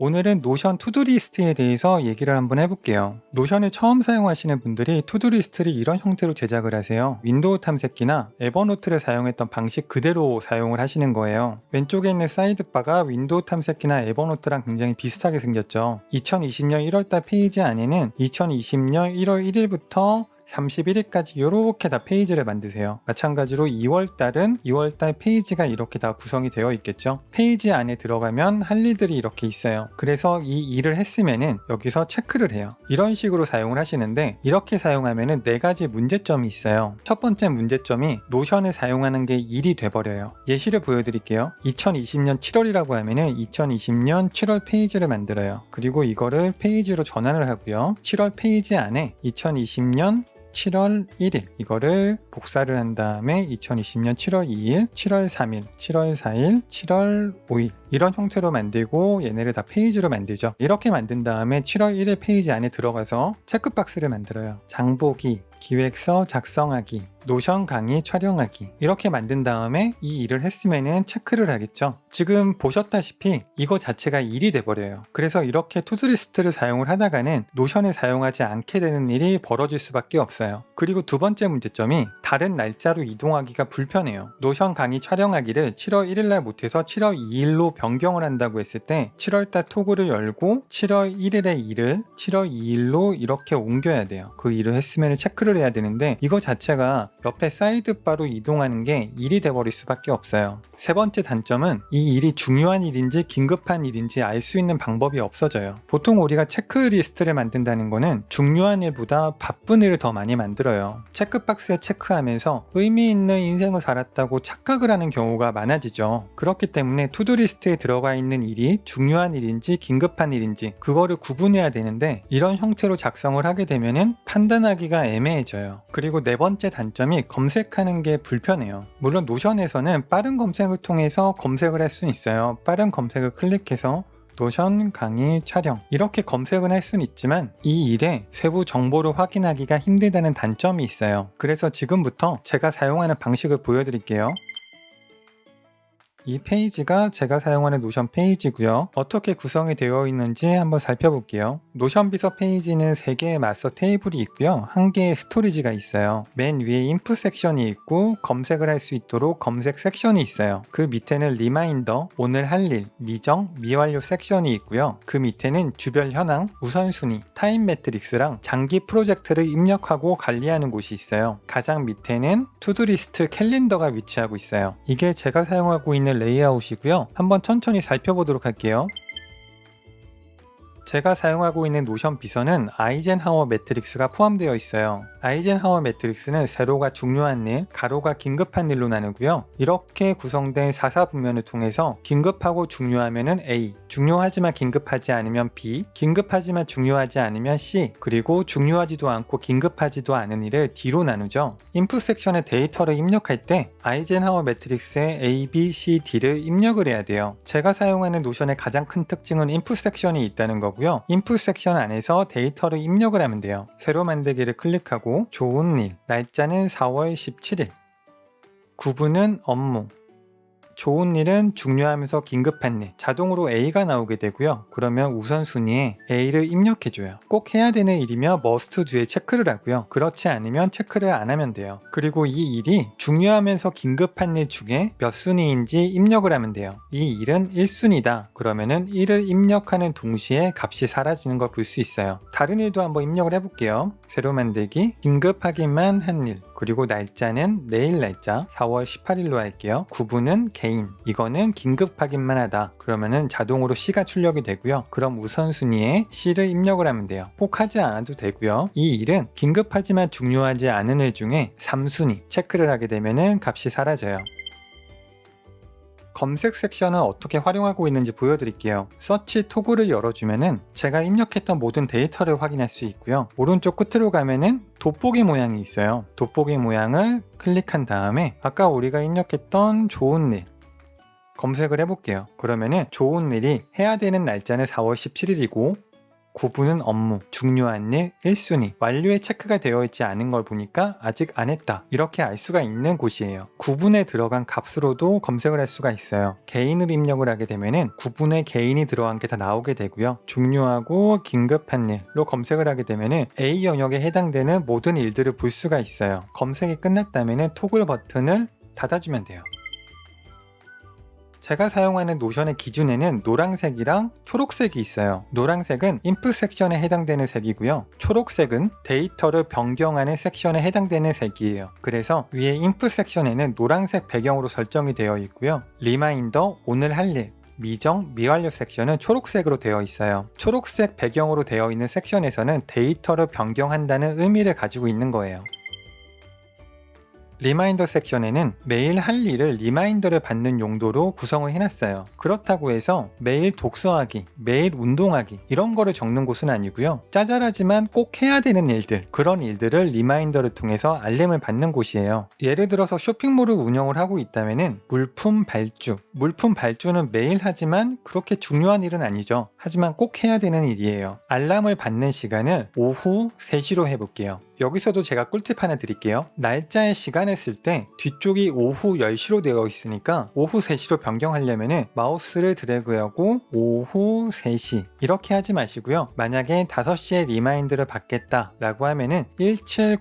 오늘은 노션 투두리스트에 대해서 얘기를 한번 해볼게요. 노션을 처음 사용하시는 분들이 투두리스트를 이런 형태로 제작을 하세요. 윈도우 탐색기나 에버노트를 사용했던 방식 그대로 사용을 하시는 거예요. 왼쪽에 있는 사이드바가 윈도우 탐색기나 에버노트랑 굉장히 비슷하게 생겼죠. 2020년 1월달 페이지 안에는 2020년 1월 1일부터 31일까지 이렇게 다 페이지를 만드세요. 마찬가지로 2월달은 2월달 페이지가 이렇게 다 구성이 되어 있겠죠. 페이지 안에 들어가면 할 일들이 이렇게 있어요. 그래서 이 일을 했으면은 여기서 체크를 해요. 이런 식으로 사용을 하시는데 이렇게 사용하면은 4가지 문제점이 있어요. 첫 번째 문제점이 노션을 사용하는 게 일이 돼버려요. 예시를 보여드릴게요. 2020년 7월이라고 하면은 2020년 7월 페이지를 만들어요. 그리고 이거를 페이지로 전환을 하고요. 7월 페이지 안에 2020년 7월 1일 이거를 복사를 한 다음에 2020년 7월 2일, 7월 3일, 7월 4일, 7월 5일 이런 형태로 만들고 얘네를 다 페이지로 만들죠. 이렇게 만든 다음에 7월 1일 페이지 안에 들어가서 체크박스를 만들어요. 장보기, 기획서 작성하기, 노션 강의 촬영하기 이렇게 만든 다음에 이 일을 했으면은 체크를 하겠죠. 지금 보셨다시피 이거 자체가 일이 돼버려요. 그래서 이렇게 투두리스트를 사용을 하다가는 노션을 사용하지 않게 되는 일이 벌어질 수밖에 없어요. 그리고 두 번째 문제점이 다른 날짜로 이동하기가 불편해요. 노션 강의 촬영하기를 7월 1일날 못해서 7월 2일로 변경을 한다고 했을 때 7월달 토구를 열고 7월 1일의 일을 7월 2일로 이렇게 옮겨야 돼요. 그 일을 했으면 체크를 해야 되는데 이거 자체가 옆에 사이드바로 이동하는 게 일이 돼버릴 수밖에 없어요. 세 번째 단점은 이 일이 중요한 일인지 긴급한 일인지 알 수 있는 방법이 없어져요. 보통 우리가 체크리스트를 만든다는 거는 중요한 일보다 바쁜 일을 더 많이 만들어요. 체크박스에 체크하면서 의미 있는 인생을 살았다고 착각을 하는 경우가 많아지죠. 그렇기 때문에 투두리스트에 들어가 있는 일이 중요한 일인지 긴급한 일인지 그거를 구분해야 되는데 이런 형태로 작성을 하게 되면은 판단하기가 애매해져요. 그리고 네 번째 단점이 검색하는 게 불편해요. 물론 노션에서는 빠른 검색을 통해서 검색을 할 수 있어요. 빠른 검색을 클릭해서 노션 강의 촬영 이렇게 검색은 할 수는 있지만 이 일의 세부 정보를 확인하기가 힘들다는 단점이 있어요. 그래서 지금부터 제가 사용하는 방식을 보여드릴게요. 이 페이지가 제가 사용하는 노션 페이지고요. 어떻게 구성이 되어 있는지 한번 살펴볼게요. 노션 비서 페이지는 3개의 마스터 테이블이 있고요. 1개의 스토리지가 있어요. 맨 위에 인풋 섹션이 있고 검색을 할 수 있도록 검색 섹션이 있어요. 그 밑에는 리마인더, 오늘 할 일, 미정, 미완료 섹션이 있고요. 그 밑에는 주별 현황, 우선순위, 타임 매트릭스랑 장기 프로젝트를 입력하고 관리하는 곳이 있어요. 가장 밑에는 투두리스트 캘린더가 위치하고 있어요. 이게 제가 사용하고 있는 레이아웃이고요. 한번 천천히 살펴보도록 할게요. 제가 사용하고 있는 노션 비서는 아이젠하워 매트릭스가 포함되어 있어요. 아이젠하워 매트릭스는 세로가 중요한 일, 가로가 긴급한 일로 나누고요. 이렇게 구성된 4사분면을 통해서 긴급하고 중요하면 A, 중요하지만 긴급하지 않으면 B, 긴급하지만 중요하지 않으면 C, 그리고 중요하지도 않고 긴급하지도 않은 일을 D로 나누죠. 인풋 섹션에 데이터를 입력할 때 아이젠하워 매트릭스에 A, B, C, D를 입력을 해야 돼요. 제가 사용하는 노션의 가장 큰 특징은 인풋 섹션이 있다는 거고요. 인풋 섹션 안에서 데이터를 입력을 하면 돼요. 새로 만들기를 클릭하고 좋은 일, 날짜는 4월 17일, 구분은 업무, 좋은 일은 중요하면서 긴급한 일, 자동으로 A가 나오게 되고요. 그러면 우선순위에 A를 입력해줘요. 꼭 해야 되는 일이면 must do에 체크를 하고요. 그렇지 않으면 체크를 안 하면 돼요. 그리고 이 일이 중요하면서 긴급한 일 중에 몇 순위인지 입력을 하면 돼요. 이 일은 1순위다. 그러면은 1을 입력하는 동시에 값이 사라지는 걸 볼 수 있어요. 다른 일도 한번 입력을 해볼게요. 새로 만들기, 긴급하기만 한 일, 그리고 날짜는 내일 날짜 4월 18일로 할게요. 구분은 개인, 이거는 긴급하기만 하다. 그러면은 자동으로 C가 출력이 되고요. 그럼 우선순위에 C를 입력을 하면 돼요. 꼭 하지 않아도 되고요. 이 일은 긴급하지만 중요하지 않은 일 중에 3순위 체크를 하게 되면은 값이 사라져요. 검색 섹션은 어떻게 활용하고 있는지 보여드릴게요. 서치 토글을 열어주면은 제가 입력했던 모든 데이터를 확인할 수 있고요. 오른쪽 끝으로 가면은 돋보기 모양이 있어요. 돋보기 모양을 클릭한 다음에 아까 우리가 입력했던 좋은 일 검색을 해볼게요. 그러면은 좋은 일이 해야 되는 날짜는 4월 17일이고 구분은 업무, 중요한 일, 1순위, 완료에 체크가 되어 있지 않은 걸 보니까 아직 안 했다. 이렇게 알 수가 있는 곳이에요. 구분에 들어간 값으로도 검색을 할 수가 있어요. 개인을 입력을 하게 되면은 구분에 개인이 들어간 게 다 나오게 되고요. 중요하고 긴급한 일로 검색을 하게 되면은 A 영역에 해당되는 모든 일들을 볼 수가 있어요. 검색이 끝났다면은 토글 버튼을 닫아주면 돼요. 제가 사용하는 노션의 기준에는 노란색이랑 초록색이 있어요. 노란색은 인풋 섹션에 해당되는 색이고요. 초록색은 데이터를 변경하는 섹션에 해당되는 색이에요. 그래서 위에 인풋 섹션에는 노란색 배경으로 설정이 되어 있고요. 리마인더, 오늘 할 일, 미정, 미완료 섹션은 초록색으로 되어 있어요. 초록색 배경으로 되어 있는 섹션에서는 데이터를 변경한다는 의미를 가지고 있는 거예요. 리마인더 섹션에는 매일 할 일을 리마인더를 받는 용도로 구성을 해놨어요. 그렇다고 해서 매일 독서하기, 매일 운동하기 이런 거를 적는 곳은 아니고요. 짜잘하지만 꼭 해야 되는 일들, 그런 일들을 리마인더를 통해서 알림을 받는 곳이에요. 예를 들어서 쇼핑몰을 운영을 하고 있다면 물품 발주, 물품 발주는 매일 하지만 그렇게 중요한 일은 아니죠. 하지만 꼭 해야 되는 일이에요. 알람을 받는 시간을 오후 3시로 해볼게요. 여기서도 제가 꿀팁 하나 드릴게요. 날짜에 시간을 쓸 때 뒤쪽이 오후 10시로 되어 있으니까 오후 3시로 변경하려면 마우스를 드래그하고 오후 3시 이렇게 하지 마시고요. 만약에 5시에 리마인드를 받겠다 라고 하면은 1700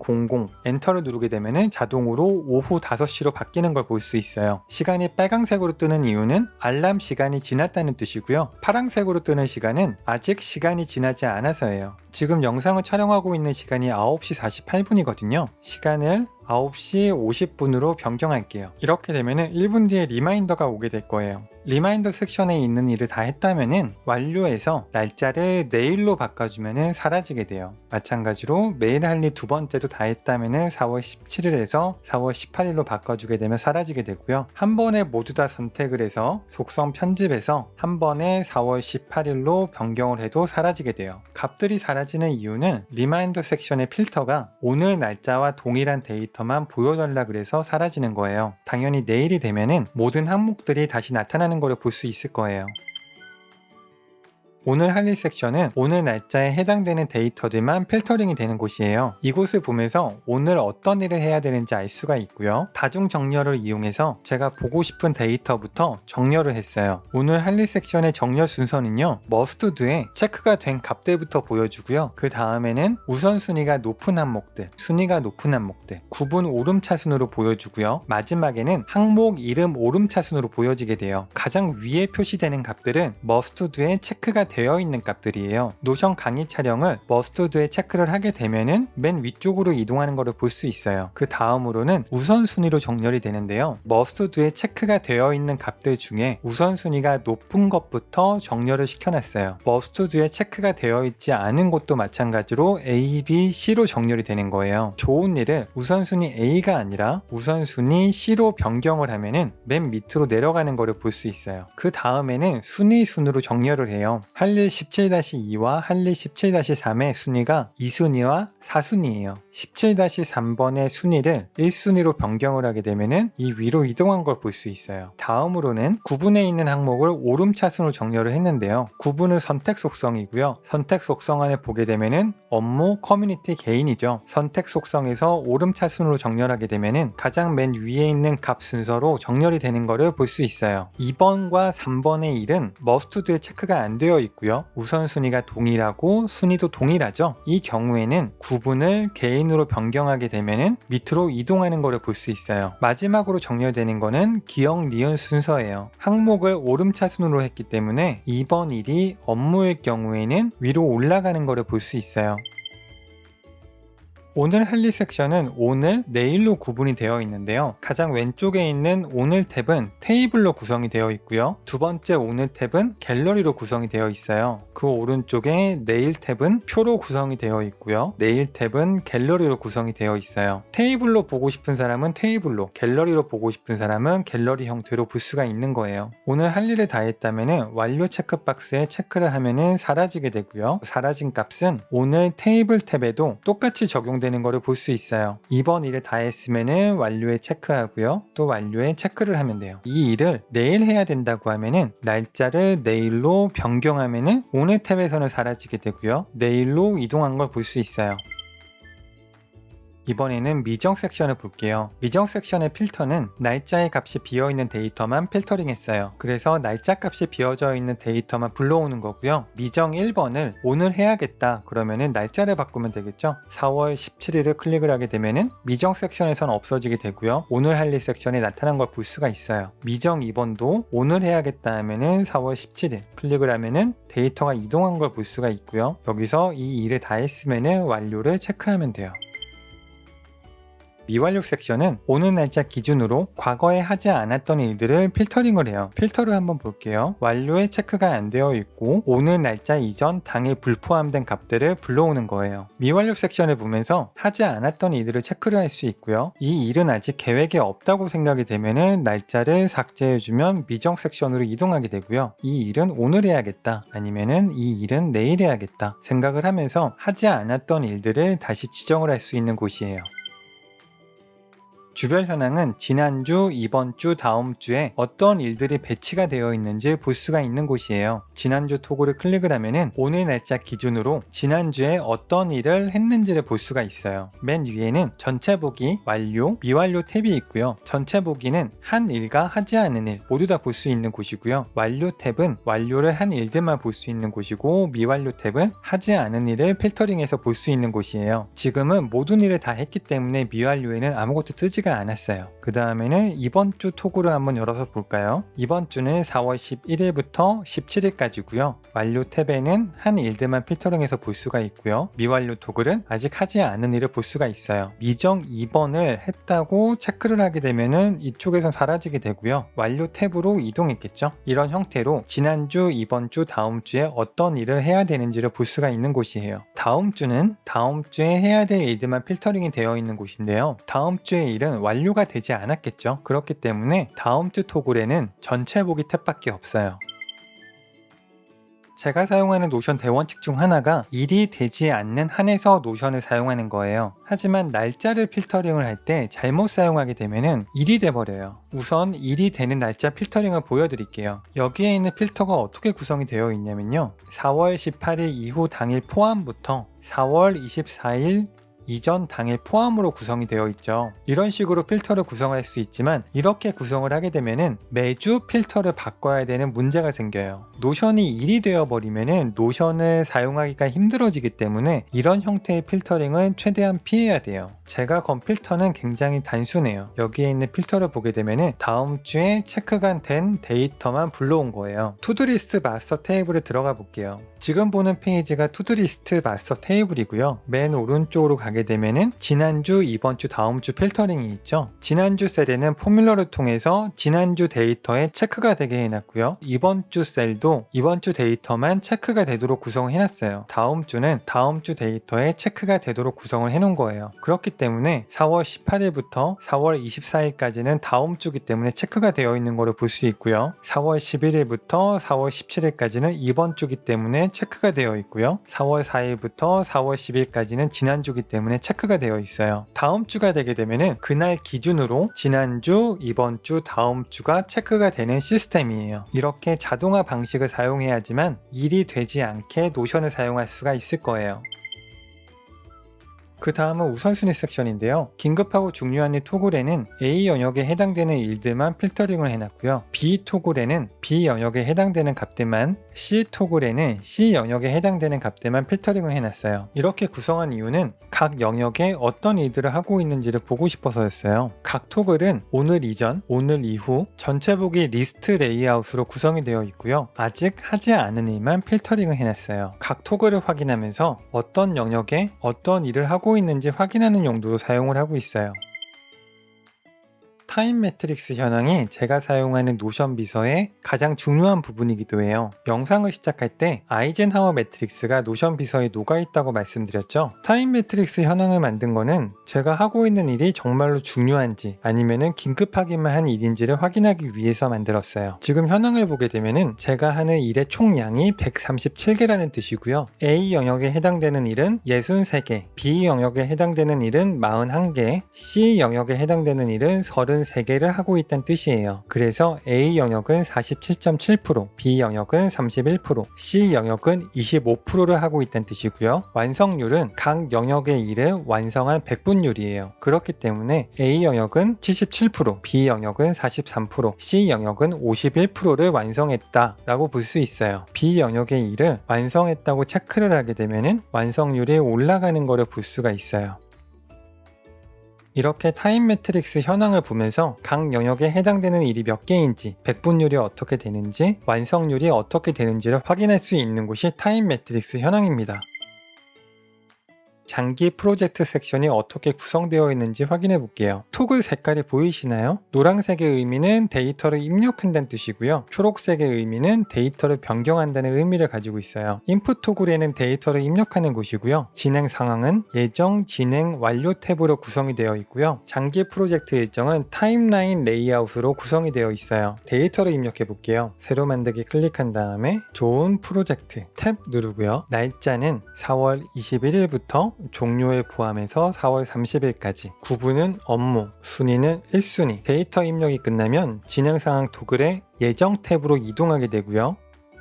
엔터를 누르게 되면은 자동으로 오후 5시로 바뀌는 걸 볼 수 있어요. 시간이 빨강색으로 뜨는 이유는 알람 시간이 지났다는 뜻이고요. 파란색으로 뜨는 시간은 아직 시간이 지나지 않아서예요. 지금 영상을 촬영하고 있는 시간이 9시 48분이거든요. 시간을 9시 50분으로 변경할게요. 이렇게 되면은 1분 뒤에 리마인더가 오게 될 거예요. 리마인더 섹션에 있는 일을 다 했다면은 완료해서 날짜를 내일로 바꿔주면은 사라지게 돼요. 마찬가지로 매일 할 일 두 번째도 다 했다면은 4월 17일에서 4월 18일로 바꿔주게 되면 사라지게 되고요. 한 번에 모두 다 선택을 해서 속성 편집해서 한 번에 4월 18일로 변경을 해도 사라지게 돼요. 값들이 사라지는 이유는 리마인더 섹션의 필터가 오늘 날짜와 동일한 데이터만 보여달라 그래서 사라지는 거예요. 당연히 내일이 되면은 모든 항목들이 다시 나타나는 걸 볼 수 있을 거예요. 오늘 할 일 섹션은 오늘 날짜에 해당되는 데이터들만 필터링이 되는 곳이에요. 이곳을 보면서 오늘 어떤 일을 해야 되는지 알 수가 있고요. 다중 정렬을 이용해서 제가 보고 싶은 데이터부터 정렬을 했어요. 오늘 할 일 섹션의 정렬 순서는요. must do에 체크가 된 값들부터 보여주고요. 그 다음에는 우선순위가 높은 항목들, 순위가 높은 항목들, 구분 오름차순으로 보여주고요. 마지막에는 항목 이름 오름차순으로 보여지게 돼요. 가장 위에 표시되는 값들은 must do에 체크가 되어 있는 값들이에요. 노션 강의 촬영을 must do에 체크를 하게 되면은 맨 위쪽으로 이동하는 것을 볼 수 있어요. 그 다음으로는 우선순위로 정렬이 되는데요. must do에 체크가 되어 있는 값들 중에 우선순위가 높은 것부터 정렬을 시켜놨어요. must do에 체크가 되어 있지 않은 것도 마찬가지로 A, B, C로 정렬이 되는 거예요. 좋은 일을 우선순위 A가 아니라 우선순위 C로 변경을 하면은 맨 밑으로 내려가는 것을 볼 수 있어요. 그 다음에는 순위 순으로 정렬을 해요. 할 일 17-2와 할 일 17-3의 순위가 2순위와 4순위예요. 17-3번의 순위를 1순위로 변경을 하게 되면은 이 위로 이동한 걸 볼 수 있어요. 다음으로는 구분에 있는 항목을 오름차순으로 정렬을 했는데요. 구분은 선택 속성이고요. 선택 속성 안에 보게 되면은 업무, 커뮤니티, 개인이죠. 선택 속성에서 오름차순으로 정렬하게 되면은 가장 맨 위에 있는 값 순서로 정렬이 되는 거를 볼 수 있어요. 2번과 3번의 일은 must do에 체크가 안 되어 있고요. 우선순위가 동일하고 순위도 동일하죠. 이 경우에는 구분을 개인으로 변경하게 되면은 밑으로 이동하는 것을 볼 수 있어요. 마지막으로 정렬되는 거는 기억, 니은 순서예요. 항목을 오름차순으로 했기 때문에 2번 일이 업무일 경우에는 위로 올라가는 것을 볼 수 있어요. 오늘 할 일 섹션은 오늘, 내일로 구분이 되어 있는데요. 가장 왼쪽에 있는 오늘 탭은 테이블로 구성이 되어 있고요. 두 번째 오늘 탭은 갤러리로 구성이 되어 있어요. 그 오른쪽에 내일 탭은 표로 구성이 되어 있고요. 내일 탭은 갤러리로 구성이 되어 있어요. 테이블로 보고 싶은 사람은 테이블로, 갤러리로 보고 싶은 사람은 갤러리 형태로 볼 수가 있는 거예요. 오늘 할 일을 다 했다면 완료 체크박스에 체크를 하면 사라지게 되고요. 사라진 값은 오늘 테이블 탭에도 똑같이 적용 구성되는 것을 볼 수 있어요. 이번 일을 다 했으면은 완료에 체크하고요. 또 완료에 체크를 하면 돼요. 이 일을 내일 해야 된다고 하면은 날짜를 내일로 변경하면은 오늘 탭에서는 사라지게 되고요. 내일로 이동한 걸 볼 수 있어요. 이번에는 미정 섹션을 볼게요. 미정 섹션의 필터는 날짜의 값이 비어있는 데이터만 필터링 했어요. 그래서 날짜 값이 비어져 있는 데이터만 불러오는 거고요. 미정 1번을 오늘 해야겠다 그러면은 날짜를 바꾸면 되겠죠. 4월 17일을 클릭을 하게 되면은 미정 섹션에서는 없어지게 되고요. 오늘 할 일 섹션에 나타난 걸 볼 수가 있어요. 미정 2번도 오늘 해야겠다 하면은 4월 17일 클릭을 하면은 데이터가 이동한 걸 볼 수가 있고요. 여기서 이 일을 다 했으면은 완료를 체크하면 돼요. 미완료 섹션은 오늘 날짜 기준으로 과거에 하지 않았던 일들을 필터링을 해요. 필터를 한번 볼게요. 완료에 체크가 안 되어 있고 오늘 날짜 이전 당일 불포함된 값들을 불러오는 거예요. 미완료 섹션을 보면서 하지 않았던 일들을 체크를 할 수 있고요. 이 일은 아직 계획에 없다고 생각이 되면은 날짜를 삭제해주면 미정 섹션으로 이동하게 되고요. 이 일은 오늘 해야겠다 아니면은 이 일은 내일 해야겠다 생각을 하면서 하지 않았던 일들을 다시 지정을 할 수 있는 곳이에요. 주별 현황은 지난주, 이번 주, 다음 주에 어떤 일들이 배치가 되어 있는지 볼 수가 있는 곳이에요. 지난주 토글을 클릭을 하면은 오늘 날짜 기준으로 지난주에 어떤 일을 했는지를 볼 수가 있어요. 맨 위에는 전체 보기, 완료, 미완료 탭이 있고요. 전체 보기는 한 일과 하지 않은 일 모두 다 볼 수 있는 곳이고요. 완료 탭은 완료를 한 일들만 볼 수 있는 곳이고 미완료 탭은 하지 않은 일을 필터링해서 볼 수 있는 곳이에요. 지금은 모든 일을 다 했기 때문에 미완료에는 아무것도 뜨지가 않았어요. 그 다음에는 이번 주 토글을 한번 열어서 볼까요? 이번 주는 4월 11일부터 17일까지고요. 완료 탭에는 한 일들만 필터링해서 볼 수가 있고요. 미완료 토글은 아직 하지 않은 일을 볼 수가 있어요. 미정 2번을 했다고 체크를 하게 되면은 이쪽에선 사라지게 되고요. 완료 탭으로 이동했겠죠. 이런 형태로 지난주, 이번 주, 다음 주에 어떤 일을 해야 되는지를 볼 수가 있는 곳이에요. 다음 주는 다음 주에 해야 될 일들만 필터링이 되어 있는 곳인데요. 다음 주의 일은 완료가 되지 않았겠죠. 그렇기 때문에 다음 주 토글에는 전체 보기 탭밖에 없어요. 제가 사용하는 노션 대원칙 중 하나가 일이 되지 않는 한에서 노션을 사용하는 거예요. 하지만 날짜를 필터링을 할 때 잘못 사용하게 되면은 일이 돼버려요. 우선 일이 되는 날짜 필터링을 보여드릴게요. 여기에 있는 필터가 어떻게 구성이 되어 있냐면요. 4월 18일 이후 당일 포함부터 4월 24일 이전 당일 포함으로 구성이 되어 있죠. 이런 식으로 필터를 구성할 수 있지만 이렇게 구성을 하게 되면은 매주 필터를 바꿔야 되는 문제가 생겨요. 노션이 일이 되어버리면은 노션을 사용하기가 힘들어지기 때문에 이런 형태의 필터링을 최대한 피해야 돼요. 제가 건 필터는 굉장히 단순해요. 여기에 있는 필터를 보게 되면은 다음 주에 체크가 된 데이터만 불러온 거예요. 투두리스트 마스터 테이블에 들어가 볼게요. 지금 보는 페이지가 투두리스트 마스터 테이블이고요. 맨 오른쪽으로 가게 되면은 지난주, 이번 주, 다음 주 필터링이 있죠. 지난주 셀에는 포뮬러를 통해서 지난주 데이터에 체크가 되게 해놨고요. 이번 주 셀도 이번 주 데이터만 체크가 되도록 구성을 해놨어요. 다음 주는 다음 주 데이터에 체크가 되도록 구성을 해놓은 거예요. 그렇기 때문에 4월 18일부터 4월 24일까지는 다음 주기 때문에 체크가 되어 있는 거를 볼 수 있고요. 4월 11일부터 4월 17일까지는 이번 주기 때문에 체크가 되어 있고요. 4월 4일부터 4월 10일까지는 지난주기 때문에 체크가 되어 있어요. 다음 주가 되게 되면은 그날 기준으로 지난주, 이번 주, 다음 주가 체크가 되는 시스템이에요. 이렇게 자동화 방식을 사용해야지만 일이 되지 않게 노션을 사용할 수가 있을 거예요. 그 다음은 우선순위 섹션인데요. 긴급하고 중요한 일 토글에는 A 영역에 해당되는 일들만 필터링을 해놨고요. B 토글에는 B 영역에 해당되는 값들만, C 토글에는 C 영역에 해당되는 값들만 필터링을 해놨어요. 이렇게 구성한 이유는 각 영역에 어떤 일들을 하고 있는지를 보고 싶어서였어요. 각 토글은 오늘 이전, 오늘 이후 전체 보기 리스트 레이아웃으로 구성이 되어 있고요. 아직 하지 않은 일만 필터링을 해놨어요. 각 토글을 확인하면서 어떤 영역에 어떤 일을 하고 있는지 확인하는 용도로 사용을 하고 있어요. 타임 매트릭스 현황이 제가 사용하는 노션 비서의 가장 중요한 부분이기도 해요. 영상을 시작할 때 아이젠하워 매트릭스가 노션 비서에 녹아있다고 말씀드렸죠. 타임 매트릭스 현황을 만든 거는 제가 하고 있는 일이 정말로 중요한지 아니면은 긴급하기만 한 일인지를 확인하기 위해서 만들었어요. 지금 현황을 보게 되면은 제가 하는 일의 총량이 137개라는 뜻이고요. A 영역에 해당되는 일은 63개, B 영역에 해당되는 일은 41개, C 영역에 해당되는 일은 33개를 하고 있다는 뜻이에요. 그래서 A 영역은 47.7%, B 영역은 31%, C 영역은 25%를 하고 있다는 뜻이고요. 완성률은 각 영역의 일을 완성한 백분율이에요. 그렇기 때문에 A 영역은 77%, B 영역은 43%, C 영역은 51%를 완성했다 라고 볼 수 있어요. B 영역의 일을 완성했다고 체크를 하게 되면 완성률이 올라가는 것을 볼 수가 있어요. 이렇게 타임 매트릭스 현황을 보면서 각 영역에 해당되는 일이 몇 개인지, 백분율이 어떻게 되는지, 완성률이 어떻게 되는지를 확인할 수 있는 곳이 타임 매트릭스 현황입니다. 장기 프로젝트 섹션이 어떻게 구성되어 있는지 확인해 볼게요. 토글 색깔이 보이시나요? 노란색의 의미는 데이터를 입력한다는 뜻이고요. 초록색의 의미는 데이터를 변경한다는 의미를 가지고 있어요. 인풋 토글에는 데이터를 입력하는 곳이고요. 진행 상황은 예정, 진행, 완료 탭으로 구성이 되어 있고요. 장기 프로젝트 일정은 타임라인 레이아웃으로 구성이 되어 있어요. 데이터를 입력해 볼게요. 새로 만들기 클릭한 다음에 좋은 프로젝트 탭 누르고요. 날짜는 4월 21일부터 종료를 포함해서 4월 30일까지, 구분은 업무, 순위는 1순위, 데이터 입력이 끝나면 진행상황 토글의 예정 탭으로 이동하게 되고요.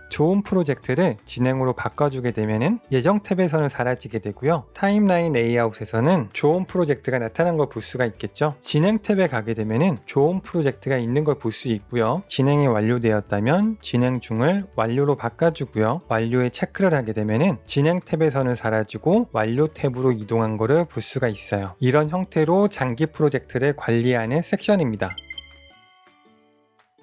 좋은 프로젝트를 진행으로 바꿔주게 되면 예정 탭에서는 사라지게 되고요. 타임라인 레이아웃에서는 좋은 프로젝트가 나타난 걸 볼 수가 있겠죠. 진행 탭에 가게 되면 좋은 프로젝트가 있는 걸 볼 수 있고요. 진행이 완료되었다면 진행 중을 완료로 바꿔주고요. 완료에 체크를 하게 되면 진행 탭에서는 사라지고 완료 탭으로 이동한 거를 볼 수가 있어요. 이런 형태로 장기 프로젝트를 관리하는 섹션입니다.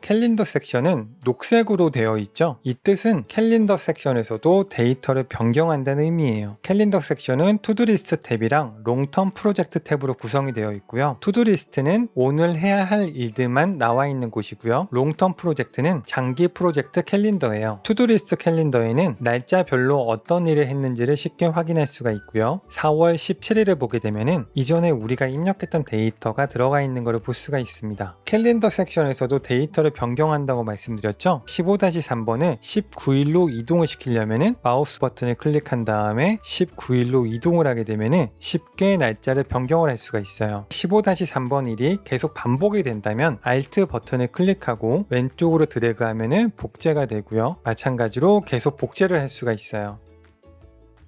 캘린더 섹션은 녹색으로 되어 있죠. 이 뜻은 캘린더 섹션에서도 데이터를 변경한다는 의미예요. 캘린더 섹션은 투두리스트 탭이랑 롱텀 프로젝트 탭으로 구성이 되어 있고요. 투두리스트는 오늘 해야 할 일들만 나와 있는 곳이고요. 롱텀 프로젝트는 장기 프로젝트 캘린더예요. 투두리스트 캘린더에는 날짜별로 어떤 일을 했는지를 쉽게 확인할 수가 있고요. 4월 17일을 보게 되면은 이전에 우리가 입력했던 데이터가 들어가 있는 것을 볼 수가 있습니다. 캘린더 섹션에서도 데이터를 변경한다고 말씀드렸죠. 15-3번은 19일로 이동을 시키려면 마우스 버튼을 클릭한 다음에 19일로 이동을 하게 되면 쉽게 날짜를 변경을 할 수가 있어요. 15-3번 일이 계속 반복이 된다면 Alt 버튼을 클릭하고 왼쪽으로 드래그하면 복제가 되고요. 마찬가지로 계속 복제를 할 수가 있어요.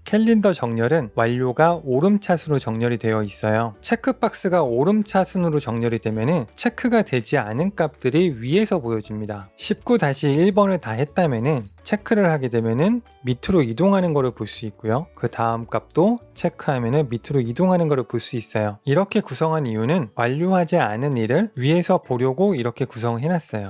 캘린더 정렬은 완료가 오름차순으로 정렬이 되어 있어요. 체크박스가 오름차순으로 정렬이 되면 체크가 되지 않은 값들이 위에서 보여집니다. 19-1번을 다 했다면 체크를 하게 되면 밑으로 이동하는 것을 볼 수 있고요. 그 다음 값도 체크하면 밑으로 이동하는 것을 볼 수 있어요. 이렇게 구성한 이유는 완료하지 않은 일을 위에서 보려고 이렇게 구성해 놨어요.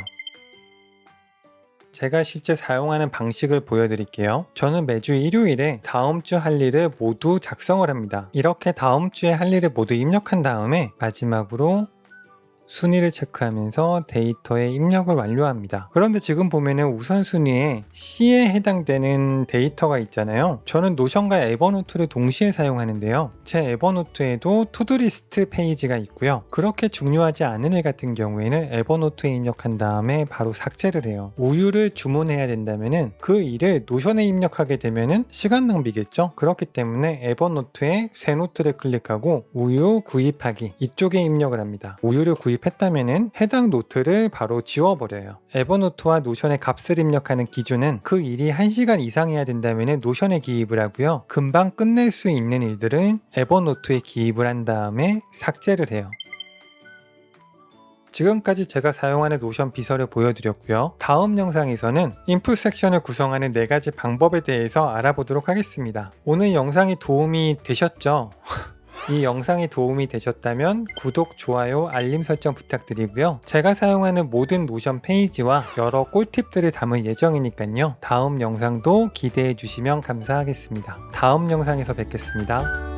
제가 실제 사용하는 방식을 보여드릴게요. 저는 매주 일요일에 다음 주 할 일을 모두 작성을 합니다. 이렇게 다음 주에 할 일을 모두 입력한 다음에 마지막으로 순위를 체크하면서 데이터의 입력을 완료합니다. 그런데 지금 보면은 우선순위에 C에 해당되는 데이터가 있잖아요. 저는 노션과 에버노트를 동시에 사용하는데요. 제 에버노트에도 투두리스트 페이지가 있고요. 그렇게 중요하지 않은 일 같은 경우에는 에버노트에 입력한 다음에 바로 삭제를 해요. 우유를 주문해야 된다면은 그 일을 노션에 입력하게 되면은 시간 낭비겠죠. 그렇기 때문에 에버노트에 새 노트를 클릭하고 우유 구입하기 이쪽에 입력을 합니다. 우유를 했다면은 해당 노트를 바로 지워버려요. 에버노트와 노션의 값을 입력하는 기준은 그 일이 1시간 이상 해야 된다면 노션에 기입을 하고요. 금방 끝낼 수 있는 일들은 에버노트에 기입을 한 다음에 삭제를 해요. 지금까지 제가 사용하는 노션 비서를 보여드렸고요. 다음 영상에서는 인풋 섹션을 구성하는 4가지 방법에 대해서 알아보도록 하겠습니다. 오늘 영상이 도움이 되셨죠? 이 영상이 도움이 되셨다면 구독, 좋아요, 알림 설정 부탁드리고요. 제가 사용하는 모든 노션 페이지와 여러 꿀팁들을 담을 예정이니까요. 다음 영상도 기대해 주시면 감사하겠습니다. 다음 영상에서 뵙겠습니다.